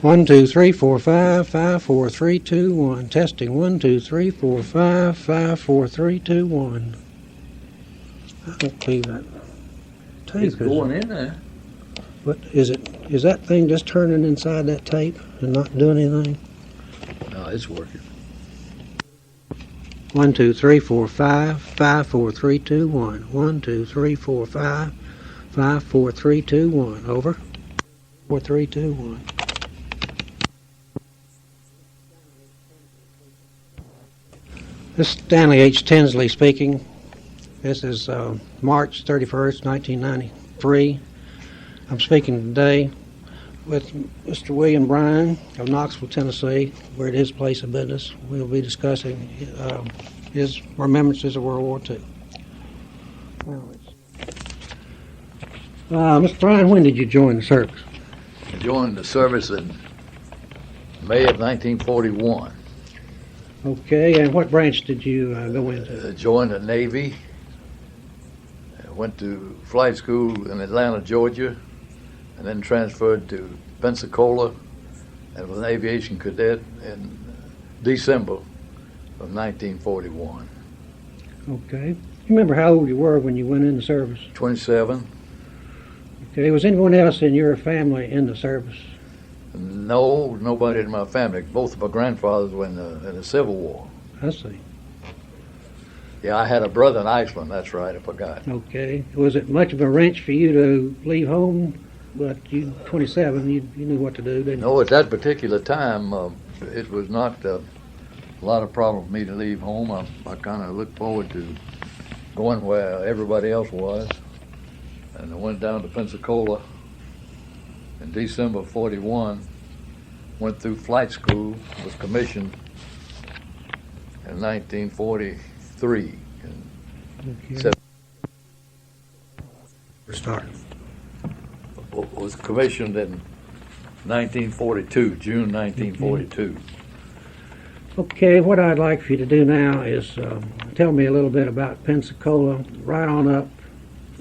1, 2, 3, 4, 5, 5, 4, 3, 2, 1. Testing 1, 2, 3, 4, 5, 5, 4, 3, 2, 1. I don't believe that tape It's going in there. What is it? Is that thing just turning inside that tape and not doing anything? No, it's working. 1, 2, 3, 4, 5, 5, 4, 3, 2, 1. 1, 2, 3, 4, 5, 5, 4, 3, 2, 1. Over. 4, 3, 2, 1. This is Stanley H. Tinsley speaking. This is March 31st, 1993. I'm speaking today with Mr. William Bryan of Knoxville, Tennessee. We're at his place of business. We'll be discussing his remembrances of World War II. Mr. Bryan, when did you join the service? I joined the service in May of 1941. Okay, and what branch did you go into? Joined the Navy. Went to flight school in Atlanta, Georgia, and then transferred to Pensacola and was an aviation cadet in December of 1941. Okay. You remember how old you were when you went in the service? 27. Okay. Was anyone else in your family in the service? No, nobody in my family. Both of my grandfathers were in the Civil War. I see. Yeah, I had a brother in Iceland, that's right, I forgot. Okay. Was it much of a wrench for you to leave home? But you, 27, you knew what to do, didn't you? No, at that particular time, it was not a lot of problem for me to leave home. I kind of looked forward to going where everybody else was. And I went down to Pensacola in December of 41, went through flight school, was commissioned in 1943. Okay. Started. Was commissioned in 1942, June 1942. Okay, what I'd like for you to do now is tell me a little bit about Pensacola, right on up,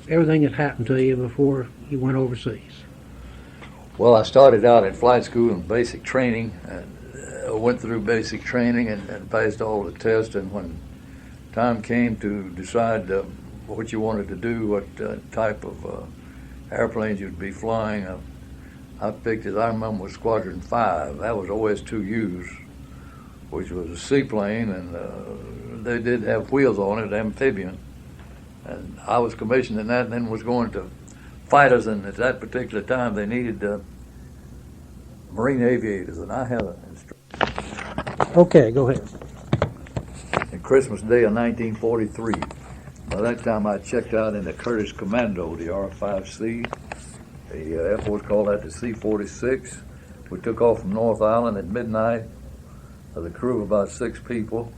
everything that happened to you before you went overseas. Well, I started out at flight school in basic training, and went through basic training and passed all the tests, and when time came to decide what you wanted to do, what type of airplanes you'd be flying, I picked, as I remember, was Squadron 5. That was OS-2Us, which was a seaplane, and they did have wheels on it, amphibian. And I was commissioned in that, and then was going to fighters, and at that particular time they needed Marine aviators, and I had an instructor. Okay, go ahead. And Christmas Day of 1943. By that time I checked out in the Curtiss Commando, the R-5C. The Air Force called that the C-46. We took off from North Island at midnight with a crew of about 6 people.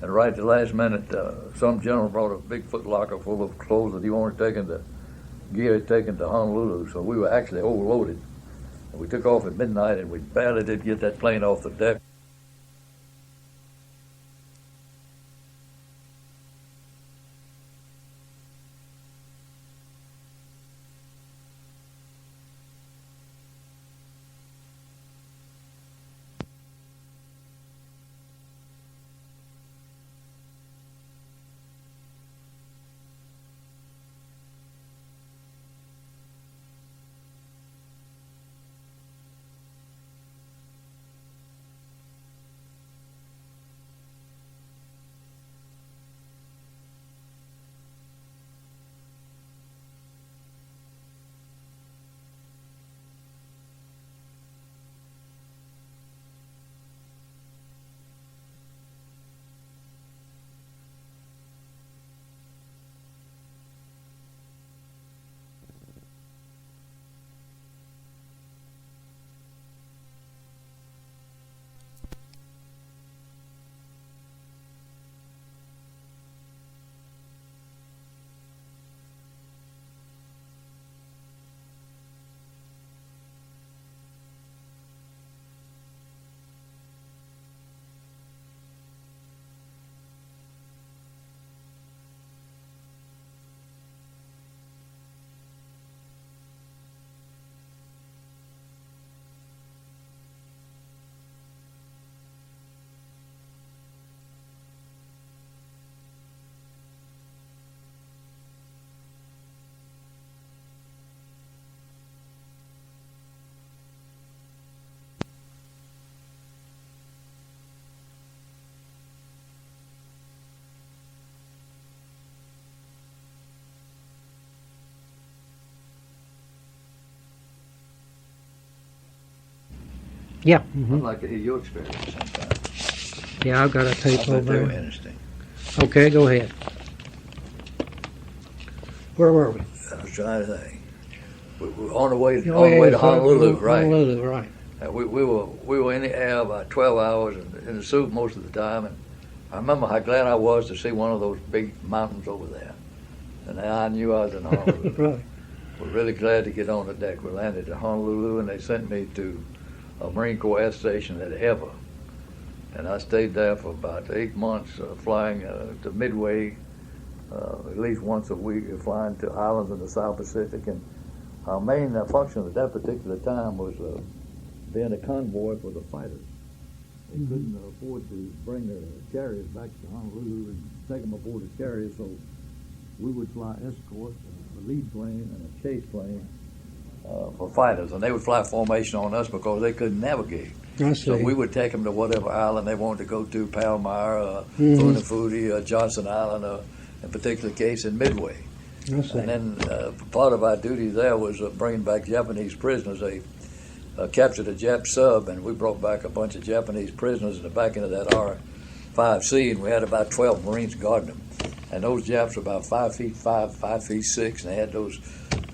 And right at the last minute, some general brought a big foot locker full of clothes that he wanted gear taken to Honolulu. So we were actually overloaded. And we took off at midnight, and we barely did get that plane off the deck. Yeah. I'd like to hear your experience sometime. Yeah, I've got a I tape bet over they were there. interesting. Okay, go ahead. Where were we? I was trying to think. We were on the way Oh, on the yeah, way to it's right- Honolulu, right? Honolulu, right. We were in the air about 12 hours in the suit most of the time, and I remember how glad I was to see one of those big mountains over there. And I knew I was in Honolulu. Right. We're really glad to get on the deck. We landed in Honolulu, and they sent me to a Marine Corps air station at Ever. And I stayed there for about 8 months, flying to Midway at least once a week, flying to islands in the South Pacific. And our main function at that particular time was being a convoy for the fighters. They couldn't afford to bring their carriers back to Honolulu and take them aboard the carrier, so we would fly escort, a lead plane, and a chase plane for fighters. And they would fly formation on us because they couldn't navigate. I So see. we would take them to whatever island they wanted to go to, Palmyra, Funafuti, Johnson Island, in particular case in Midway. I see. And then part of our duty there was bringing back Japanese prisoners. They captured a Jap sub, and we brought back a bunch of Japanese prisoners in the back end of that R-5C, and we had about 12 Marines guarding them. And those Japs were about 5'5", 5'6", and they had those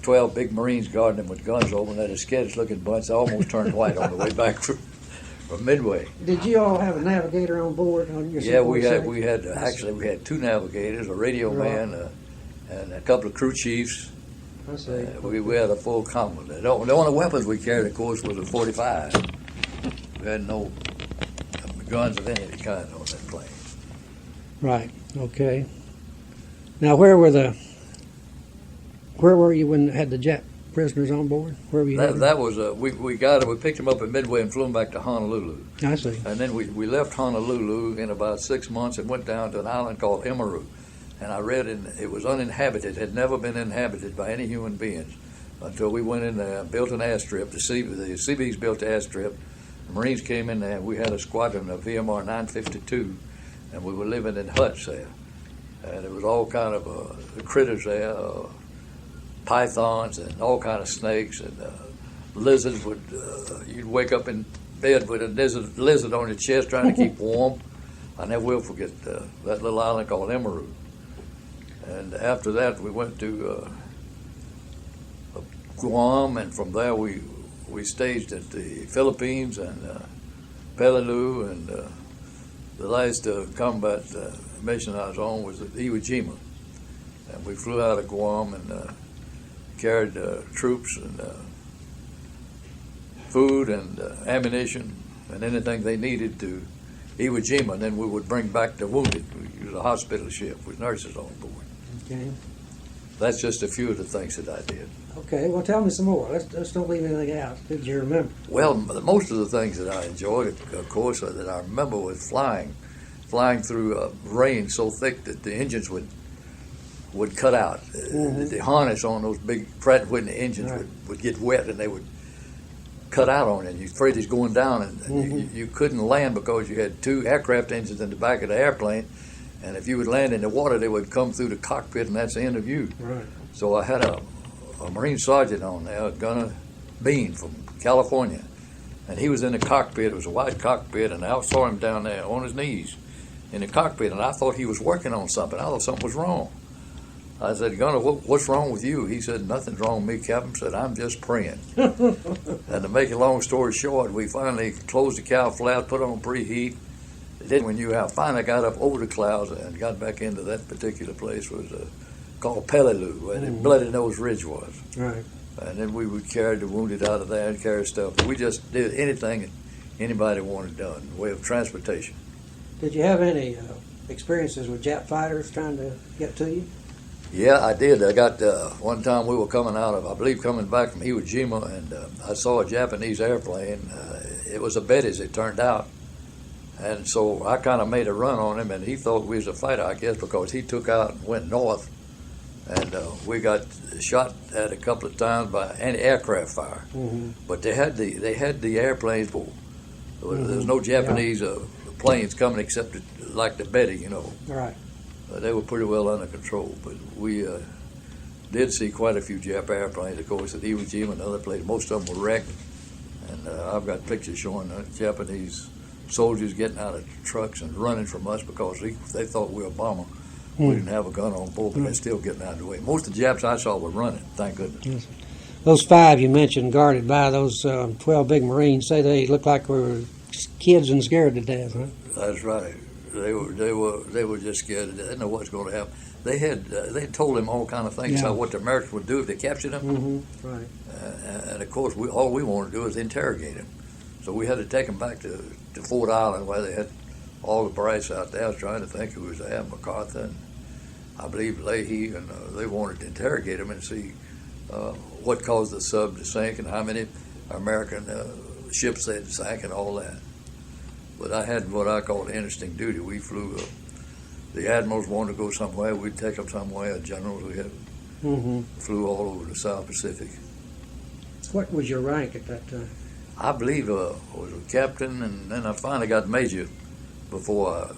12 big Marines guarding them with guns over, and they had a skittish-looking bunch. They almost turned white on the way back from Midway. Did you all have a navigator on board on your Yeah, we C-46? we had two navigators, a radio man, and a couple of crew chiefs. I see. We had a full complement. The only weapons we carried, of course, was a .45. We had no guns of any kind on that plane. Right. Okay. Now, where were you when you had the Jap prisoners on board? Where were you? That was we picked them up at Midway and flew them back to Honolulu. I see. And then we left Honolulu in about 6 months and went down to an island called Emaru. And I read it was uninhabited, had never been inhabited by any human beings until we went in there and built an airstrip. The Seabees built the airstrip. The Marines came in there, and we had a squadron of VMR 952, and we were living in huts there. And there was all kind of critters there, pythons and all kind of snakes and lizards. You'd wake up in bed with a lizard on your chest trying to keep warm. I never will forget that little island called Emaru. And after that, we went to Guam, and from there we staged at the Philippines and Peleliu, and the last combat mission I was on was at Iwo Jima. And we flew out of Guam and carried troops and food and ammunition and anything they needed to Iwo Jima, and then we would bring back the wounded. We used a hospital ship with nurses on board. Okay. That's just a few of the things that I did. Okay. Well, tell me some more. Let's don't leave anything out. Did you remember? Well, most of the things that I enjoyed, of course, that I remember was flying through rain so thick that the engines would cut out. The harness on those big Pratt & Whitney engines would get wet, and they would cut out on it. And you're afraid it's going down, and you couldn't land because you had two aircraft engines in the back of the airplane. And if you would land in the water, they would come through the cockpit, and that's the end of you. Right. So I had a Marine sergeant on there, Gunner Bean from California, and he was in the cockpit. It was a white cockpit, and I saw him down there on his knees in the cockpit, and I thought he was working on something. I thought something was wrong. I said, Gunner, what's wrong with you? He said, nothing's wrong with me, Captain. I said, I'm just praying. And to make a long story short, we finally closed the cow flap, put on preheat. Then when you finally got up over the clouds and got back into that particular place was called Peleliu, where the Bloody Nose Ridge was. Right. And then we would carry the wounded out of there and carry stuff. We just did anything anybody wanted done in the way of transportation. Did you have any experiences with Jap fighters trying to get to you? Yeah, I did. I got one time we were coming back from Iwo Jima, and I saw a Japanese airplane. It was a Betty's, it turned out. And so I kind of made a run on him, and he thought we was a fighter, I guess, because he took out and went north. And we got shot at a couple of times by anti-aircraft fire. But they had the airplanes. There was no Japanese planes coming except like the Betty, you know. Right. They were pretty well under control. But we did see quite a few Jap airplanes, of course, at Iwo Jima and other places. Most of them were wrecked. And And I've got pictures showing the Japanese soldiers getting out of trucks and running from us because they thought we were a bomber. We didn't have a gun on board, but they're still getting out of the way. Most of the Japs I saw were running, thank goodness. Yes. Those 5 you mentioned guarded by those 12 big Marines, say they looked like we were kids and scared to death, huh? That's right. They were just scared. They didn't know what's going to happen. They told them all kind of things about what the Americans would do if they captured them. Mm-hmm. Right. And of course, all we wanted to do is interrogate them. So we had to take them back to Fort Island where they had all the brass out there. I was trying to think who was there, MacArthur and I believe Leahy, and they wanted to interrogate them and see what caused the sub to sink and how many American ships they had sank and all that. But I had what I call interesting duty. We flew, the admirals wanted to go somewhere, we'd take them somewhere, generals, we had flew all over the South Pacific. What was your rank at that time? I believe I was a captain, and then I finally got major before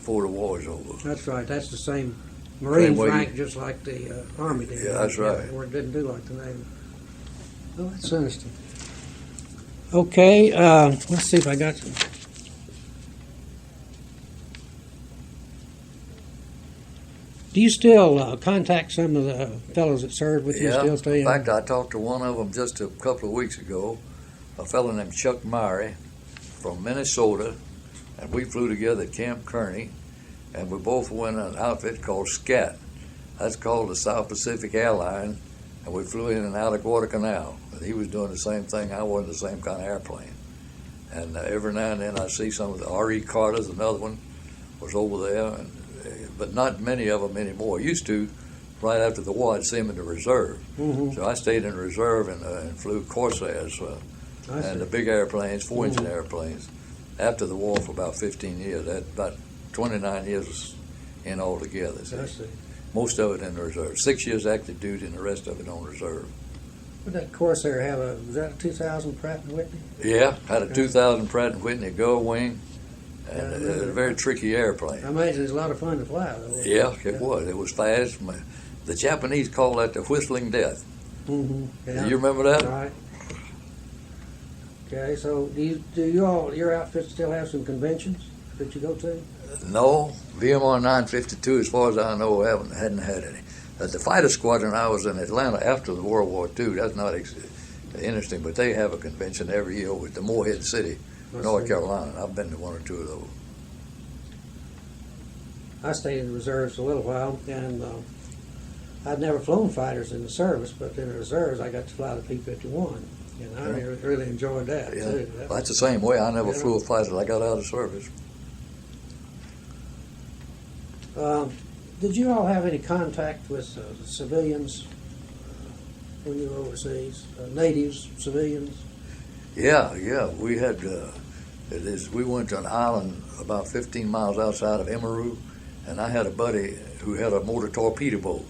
the war was over. That's right, that's the same Marines way rank just like the Army did. Yeah, that's right. Or it didn't do like the Navy. Oh, that's interesting. Okay, let's see if I got some. Do you still contact some of the fellows that served with you? Yeah, Still stay in fact, I talked to one of them just a couple of weeks ago, a fellow named Chuck Murray from Minnesota, and we flew together at Camp Kearney, and we both went in an outfit called SCAT. That's called the South Pacific Airline, and we flew in and out of Guadalcanal. And he was doing the same thing. I was in the same kind of airplane. And every now and then I see some of the R.E. Carter's, another one, was over there, but not many of them anymore. Used to, right after the war, I'd see them in the reserve. So I stayed in the reserve and flew Corsairs and the big airplanes, 4-engine airplanes, after the war for about 15 years. That about 29 years in altogether. I see. Most of it in the reserve. 6 years active duty and the rest of it on reserve. Would that Corsair have was that a 2000 Pratt & Whitney? Yeah, had a 2000 Pratt & Whitney gull wing, and it was a very tricky airplane. I imagine it's a lot of fun to fly, though. Yeah, it was. It was fast. The Japanese call that the whistling death. Yeah. Do you remember that? Right. Okay, so do your outfit still have some conventions that you go to? No, VMR 952, as far as I know, hadn't had any. The fighter squadron, I was in Atlanta after the World War II. That's not interesting, but they have a convention every year with the Morehead City, North Carolina. I've been to one or two of those. I stayed in the reserves a little while, and I'd never flown fighters in the service, but in the reserves I got to fly the P-51, and I really enjoyed that, too. Well, that's the same way. I never flew a fighter till I got out of service. Did you all have any contact with civilians when you were overseas? Natives, civilians? Yeah. We had. We went to an island about 15 miles outside of Emeru, and I had a buddy who had a motor torpedo boat,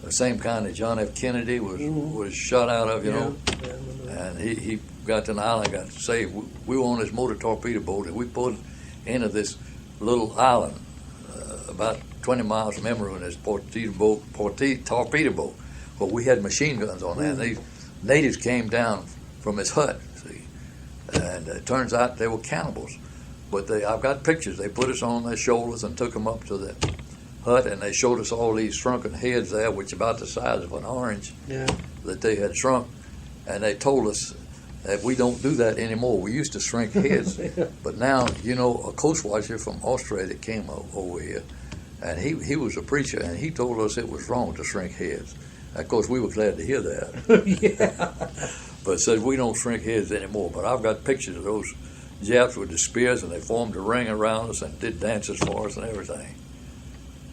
the same kind that John F. Kennedy was shot out of, you know. Yeah, and he got to an island, got saved. We were on this motor torpedo boat, and we pulled into this little island about 20 miles from Emeru in this torpedo boat. But we had machine guns on that. And these natives came down from his hut, see. And it turns out they were cannibals. But I've got pictures. They put us on their shoulders and took them up to the hut, and they showed us all these shrunken heads there, which about the size of an orange, that they had shrunk. And they told us that we don't do that anymore. We used to shrink heads. But now, you know, a coast watcher from Australia came over here, and he was a preacher, and he told us it was wrong to shrink heads. Of course, we were glad to hear that. But said we don't shrink heads anymore. But I've got pictures of those Japs with the spears, and they formed a ring around us and did dances for us and everything.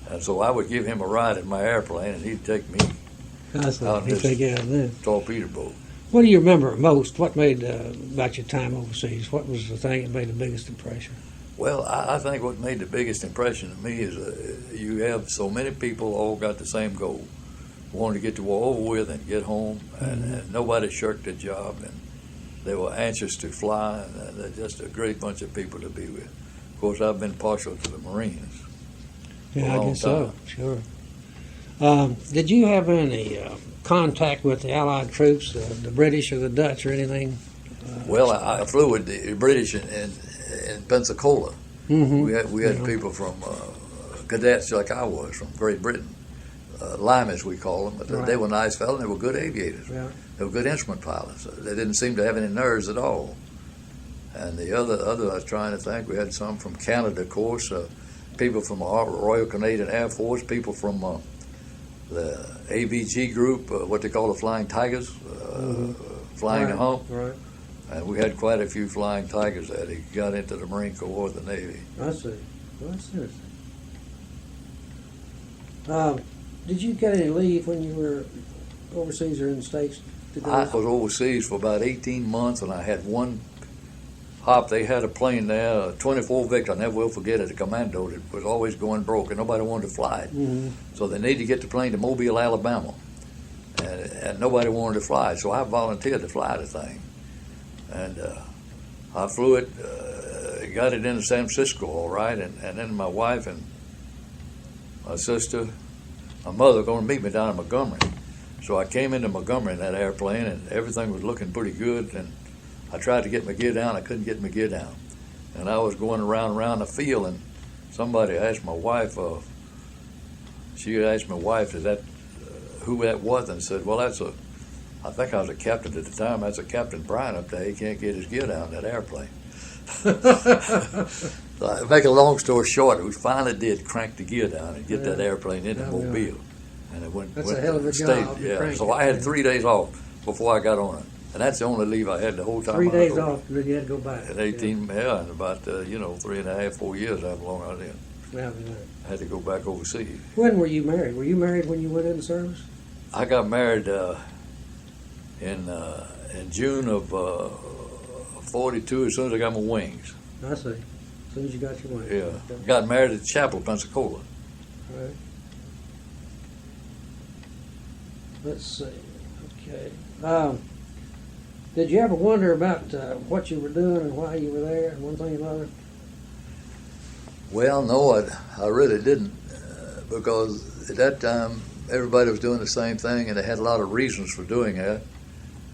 And so I would give him a ride in my airplane, and he'd take me out in this torpedo boat. What do you remember most? What made about your time overseas? What was the thing that made the biggest impression? Well, I think what made the biggest impression to me is you have so many people all got the same goal, wanted to get the war over with and get home, and nobody shirked their job, and they were anxious to fly, and they're just a great bunch of people to be with. Of course, I've been partial to the Marines. Yeah, I guess so, sure. Did you have any contact with the Allied troops, the British or the Dutch or anything Well, I flew with the British in Pensacola. Mm-hmm. We had people from cadets like I was from Great Britain, Lyme as we call them. But Right. they were nice fellows. And they were good aviators. Yeah. They were good instrument pilots. They didn't seem to have any nerves at all. And the other I was trying to think, we had some from Canada, of course, people from the Royal Canadian Air Force, people from the AVG group, what they call the Flying Tigers, flying Right. the hump. Right. And we had quite a few Flying Tigers that he got into the Marine Corps or the Navy. I see. Well, that's interesting. Did you get any leave when you were overseas or in the States? To go? I was overseas for about 18 months, and I had one hop. They had a plane there, 24 Victor. I never will forget it. A commando that was always going broke, and nobody wanted to fly it. Mm-hmm. So they needed to get the plane to Mobile, Alabama, and nobody wanted to fly it. So I volunteered to fly the thing, and I flew it, got it into San Francisco all right, and then my wife and my sister, my mother were going to meet me down in Montgomery. So I came into Montgomery in that airplane, and everything was looking pretty good, and I tried to get my gear down. I couldn't get my gear down. And I was going around the field, and somebody asked my wife, she asked my wife, is that who that was? And said, well, I think I was a captain at the time. That's a Captain Bryan up there. He can't get his gear down in that airplane. So, make a long story short, we finally did crank the gear down and get that airplane into Mobile. And it went. That's a hell of a job. Yeah. So I had 3 days off before I got on it. And that's the only leave I had the whole time. 3 days off, then you had to go back. At 18, yeah, and about 3.5, 4 years, however long I was in. Yeah. I had to go back overseas. When were you married? Were you married when you went in the service? I got married in June of 42. As soon as I got my wings. I see. As soon as you got your wings. Yeah, Okay. got married at Chapel, Pensacola. All right. Let's see. Okay. Did you ever wonder about what you were doing and why you were there and one thing and another? Well, no, I really didn't, because at that time everybody was doing the same thing, and they had a lot of reasons for doing that.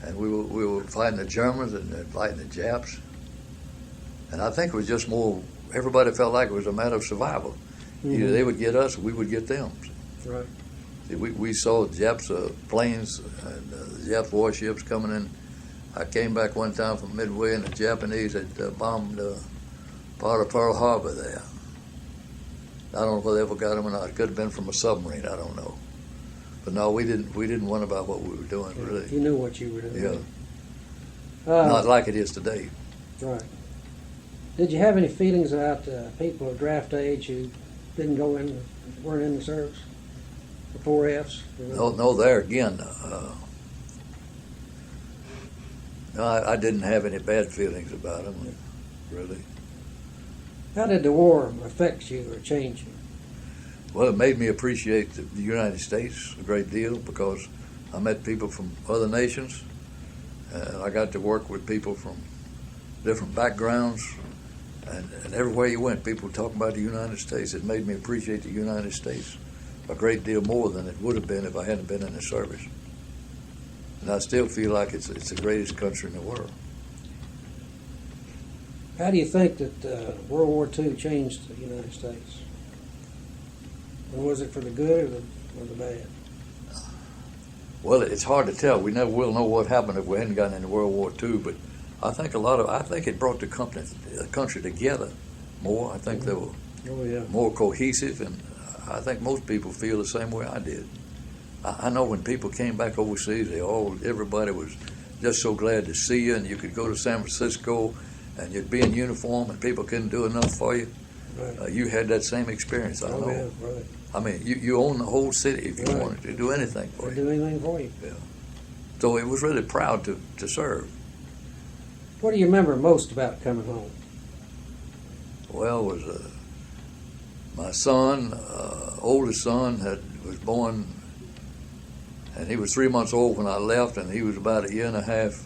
And we were fighting the Germans and fighting the Japs, and I think it was just more. Everybody felt like it was a matter of survival. Mm-hmm. Either they would get us, or we would get them. Right. See, we saw Japs planes and Japs warships coming in. I came back one time from Midway, and the Japanese had bombed part of Pearl Harbor there. I don't know whether they ever got them or not. It could have been from a submarine. I don't know. But no, we didn't wonder about what we were doing, really. You knew what you were doing. Yeah. Uh, Not like it is today. Right. Did you have any feelings about people of draft age who didn't go in, weren't in the service? The 4Fs? No, there again. No, I didn't have any bad feelings about them, really. How did the war affect you or change you? Well, it made me appreciate the United States a great deal, because I met people from other nations. I got to work with people from different backgrounds, and everywhere you went, people were talking about the United States. It made me appreciate the United States a great deal more than it would have been if I hadn't been in the service. And I still feel like it's the greatest country in the world. How do you think that World War II changed the United States? And was it for the good or the bad? Well, it's hard to tell. We never will know what happened if we hadn't gotten into World War II. But I think it brought the country together more. I think they were more cohesive, and I think most people feel the same way I did. I know when people came back overseas, everybody was just so glad to see you, and you could go to San Francisco, and you'd be in uniform, and people couldn't do enough for you. Right. You had that same experience, I know. Yeah, right. I mean, you own the whole city if you Right. wanted to do anything for They'd you. do anything for you. Yeah. So it was really proud to serve. What do you remember most about coming home? Well, was my son, oldest son, was born, and he was 3 months old when I left, and he was about a year and a half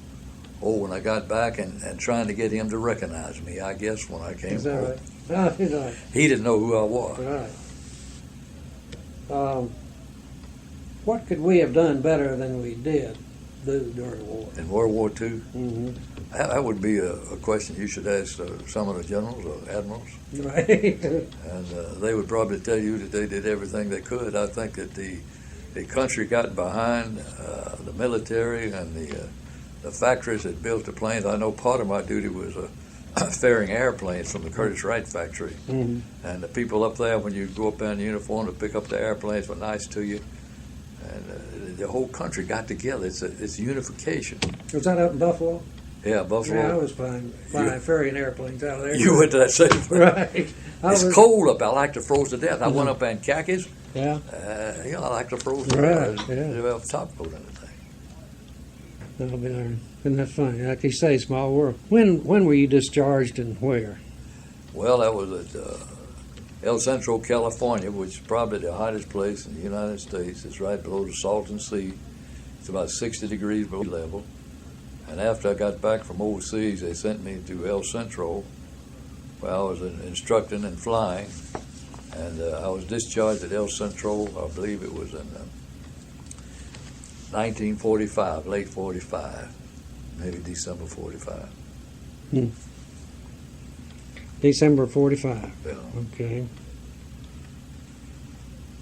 old when I got back, and trying to get him to recognize me, I guess, when I came Is that home. right? Oh, right. He didn't know who I was. Right. What could we have done better than we did do during the war? In World War II? Mm-hmm. That would be a question you should ask some of the generals or admirals. Right. And they would probably tell you that they did everything they could. I think that the country got behind the military and the factories that built the planes. I know part of my duty was ferrying airplanes from the Curtiss Wright factory. Mm-hmm. And the people up there, when you go up there in uniform to pick up the airplanes, were nice to you. And the whole country got together. It's unification. Was that up in Buffalo? Yeah, Buffalo. Yeah, I was flying ferrying airplanes out of there. You went to that same place. Right. It's cold up there. I like to froze to death. I went up there in khakis. Yeah. I like to froze to Right, death. yeah. They have top coat and everything. That'll be darn. Isn't that funny? Like you say, small world. When were you discharged and where? Well, that was at El Centro, California, which is probably the hottest place in the United States. It's right below the Salton Sea. It's about 60 degrees below sea level. And after I got back from overseas, they sent me to El Centro, where I was instructing and flying. And I was discharged at El Centro, I believe it was in 1945, late 45, maybe December 45. December 45. Yeah. Okay.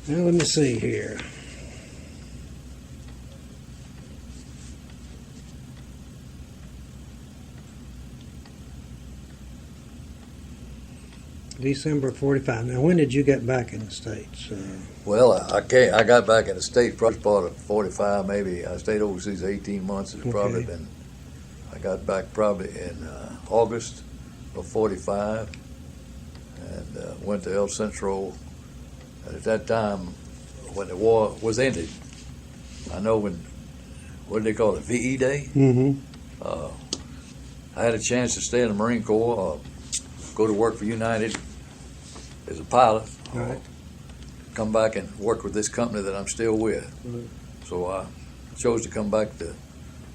Now let me see here. December 45. Now, when did you get back in the States? Well, I got back in the States first part of 45, maybe. I stayed overseas 18 months. It's probably Okay. been, I got back probably in August of 45 and went to El Centro. And at that time, when the war was ended, I know when, what do they call it, VE Day? Mm-hmm. I had a chance to stay in the Marine Corps, go to work for United as a pilot, Right. come back and work with this company that I'm still with. Mhm. So I chose to come back to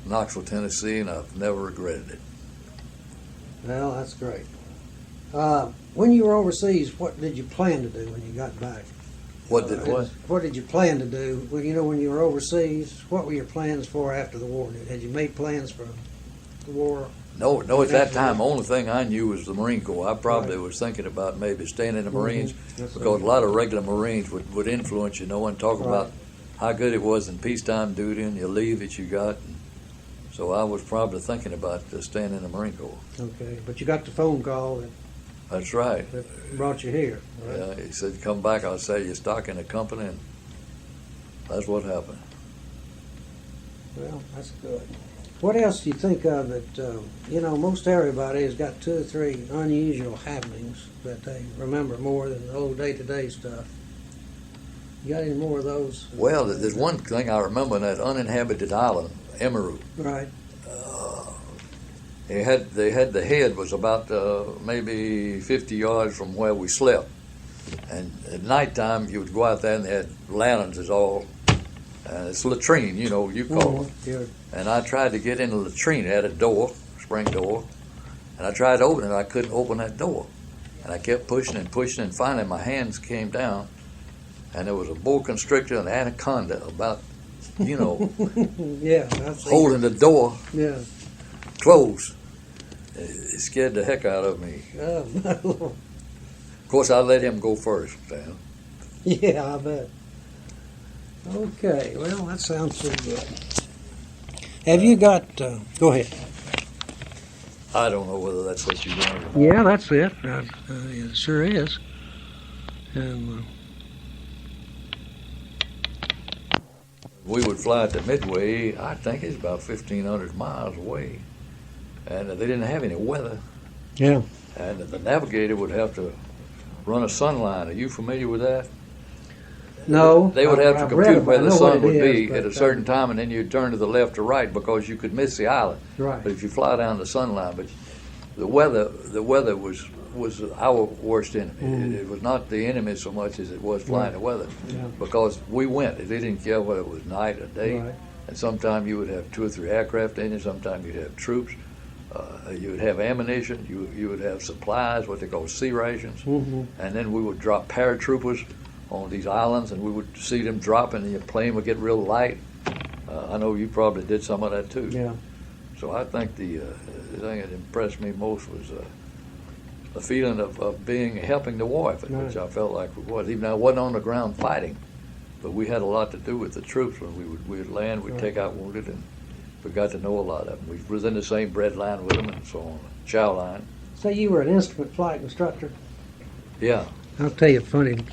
Knoxville, Tennessee, and I've never regretted it. Well, that's great. When you were overseas, what did you plan to do when you got back? What did what? What did you plan to do? Well, when you were overseas, what were your plans for after the war? Had you made plans for the war? No, at that time, the only thing I knew was the Marine Corps. I probably was thinking about maybe staying in the Marines That's because a lot of regular Marines would influence you, and talk Right. about how good it was in peacetime duty and your leave that you got. And so I was probably thinking about staying in the Marine Corps. Okay, but you got the phone call That's right. that brought you here, right? Yeah, he said, come back, I'll sell you stock in the company, and that's what happened. Well, that's good. What else do you think of that, most everybody has got 2 or 3 unusual happenings that they remember more than the old day-to-day stuff. You got any more of those? Well, there's one thing I remember in that uninhabited island, Emiru. Right. They had the head was about maybe 50 yards from where we slept, and at nighttime you would go out there and they had lanterns is all. It's a latrine, you call it. Yeah. And I tried to get in the latrine. It had a door, spring door, and I tried to open it. I couldn't open that door, and I kept pushing and pushing, and finally my hands came down, and there was a boa constrictor and an anaconda about, Yeah. That's holding the door Yeah. closed. It scared the heck out of me. Oh, my Lord. Of course, I let him go first, Sam. Yeah, I bet. Okay, well, that sounds pretty good. Have you got, go ahead. I don't know whether that's what you wanted. Yeah, that's it. It sure is. And, We would fly to Midway, I think it's about 1,500 miles away. And they didn't have any weather. yeah. And the navigator would have to run a sun line. Are you familiar with that? No. They would have to I've read compute about where it. I the know what sun would it is, be but, at a certain time, and then you'd turn to the left or right because you could miss the island. Right. But if you fly down the sun line, but the weather was our worst enemy. Mm. It was not the enemy so much as it was flying Right. the weather, Yeah. because we went. They didn't care whether it was night or day. Right. And sometimes you would have 2 or 3 aircraft in you. Sometimes you'd have troops. You would have ammunition. You would have supplies, what they call sea rations. Mm-hmm. And then we would drop paratroopers on these islands, and we would see them drop, and the plane would get real light. I know you probably did some of that too. Yeah. So I think the thing that impressed me most was the feeling of helping the war effort, which I felt like it was. Even though I wasn't on the ground fighting, but we had a lot to do with the troops. When we would land, we'd take out wounded, and we got to know a lot of them. We was in the same bread line with them and so on, chow line. So you were an instrument flight instructor? Yeah. I'll tell you a funny